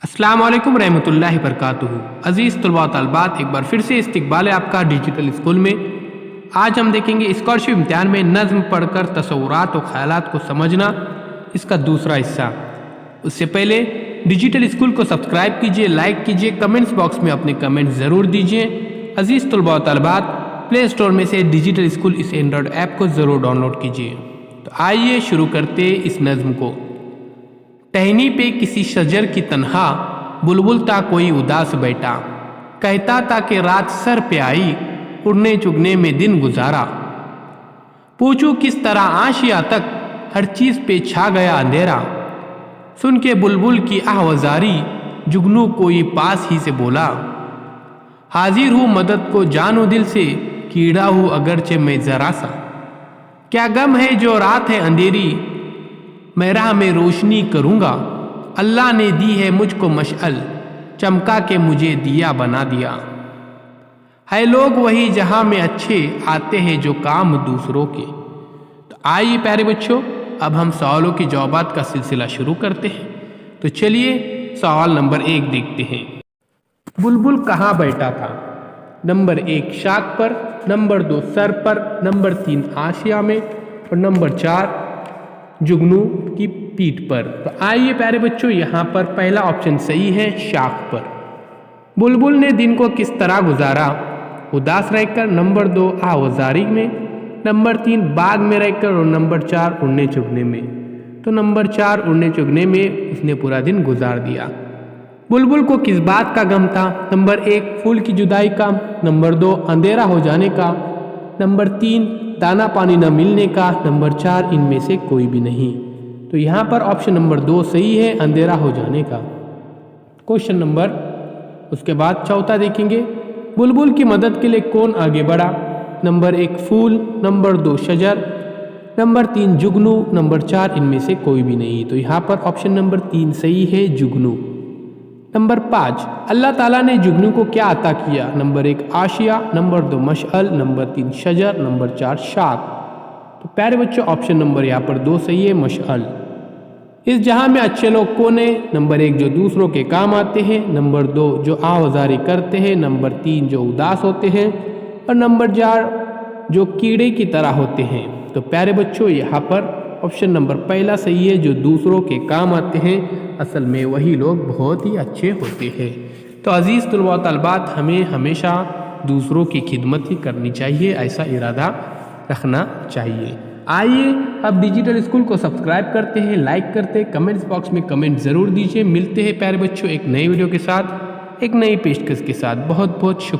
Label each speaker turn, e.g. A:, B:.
A: अस्सलाम वालेकुम रहमतुल्लाहि वबरकातुहू। अज़ीज़ तलबा व तालिबात, एक बार फिर से इस्तकबाल है आपका डिजिटल स्कूल में। आज हम देखेंगे स्कॉलरशिप इम्तिहान में नज़्म पढ़कर तसव्वुरात और ख़यालात को समझना, इसका दूसरा हिस्सा। उससे पहले डिजिटल स्कूल को सब्सक्राइब कीजिए, लाइक कीजिए, कमेंट्स बॉक्स में अपने कमेंट ज़रूर दीजिए। अज़ीज़ तलबा व तालिबात, प्ले स्टोर में से डिजिटल स्कूल इस एंड्रॉयड ऐप को ज़रूर डाउनलोड कीजिए। तो आइए शुरू करते इस नज़्म को। टहनी पे किसी शजर की तन्हा, बुलबुल था कोई उदास बैठा, कहता था कि रात सर पे आई, उड़ने चुगने में दिन गुजारा। पूछूं किस तरह आशिया तक, हर चीज पे छा गया अंधेरा। सुन के बुलबुल की आहवजारी, जुगनू कोई पास ही से बोला। हाजिर हूँ मदद को जानू दिल से, कीड़ा हूँ अगरचे मैं जरा सा। क्या गम है जो रात है अंधेरी, मैं राह में रोशनी करूंगा। अल्लाह ने दी है मुझको मशअल, चमका के मुझे दिया बना दिया। है लोग वही जहां में अच्छे, आते हैं जो काम दूसरों के। तो आइए प्यारे बच्चों, अब हम सवालों के जवाबात का सिलसिला शुरू करते हैं। तो चलिए सवाल नंबर 1 देखते हैं। बुलबुल कहाँ बैठा था? नंबर 1 शाख पर, नंबर 2 सर पर, नंबर 3 आशिया में और नंबर 4 जुगनू की पीठ पर। तो आइए प्यारे बच्चों, यहाँ पर पहला ऑप्शन सही है, शाख पर। बुलबुल ने दिन को किस तरह गुजारा? उदास रहकर, नंबर 2 आहवजारी में, नंबर 3 बाग में रहकर और नंबर 4 उड़ने चुगने में। तो नंबर 4 उड़ने चुगने में उसने पूरा दिन गुजार दिया। बुलबुल को किस बात का गम था? नंबर 1 फूल की जुदाई का, नंबर 2 अंधेरा हो जाने का, नंबर 3 दाना पानी न मिलने का, नंबर 4 इनमें से कोई भी नहीं। तो यहाँ पर ऑप्शन नंबर 2 सही है, अंधेरा हो जाने का। क्वेश्चन नंबर उसके बाद चौथा देखेंगे। बुलबुल की मदद के लिए कौन आगे बढ़ा? नंबर 1 फूल, नंबर 2 शजर, नंबर 3 जुगनू, नंबर 4 इनमें से कोई भी नहीं। तो यहाँ पर ऑप्शन नंबर 3 सही है, जुगनू। नंबर 5 अल्लाह ताला ने जुगनू को क्या अता किया? Number 1 Asiya, number 2 Mashal, number 3 Shajar, number 4 शाख। तो प्यारे बच्चों ऑप्शन नंबर यहाँ पर 2 सही है, मशअल। इस जहां में अच्छे लोग कौन है? नंबर 1 जो दूसरों के काम आते हैं, नंबर 2 जो आहवजारी करते हैं, नंबर 3 जो उदास होते हैं और नंबर 4 जो कीड़े की तरह होते हैं। तो प्यारे बच्चों यहाँ पर ऑप्शन नंबर पहला सही है, जो दूसरों के काम आते हैं, असल में वही लोग बहुत ही अच्छे होते हैं। तो अज़ीज़ तलबा व तालिबात, हमें हमेशा दूसरों की खिदमत ही करनी चाहिए, ऐसा इरादा रखना चाहिए। आइए अब डिजिटल स्कूल को सब्सक्राइब करते हैं, लाइक करते हैं, कमेंट्स बॉक्स में कमेंट ज़रूर दीजिए। मिलते हैं प्यारे बच्चों एक नई वीडियो के साथ, एक नई पेशकश के साथ। बहुत बहुत शुक्रिया।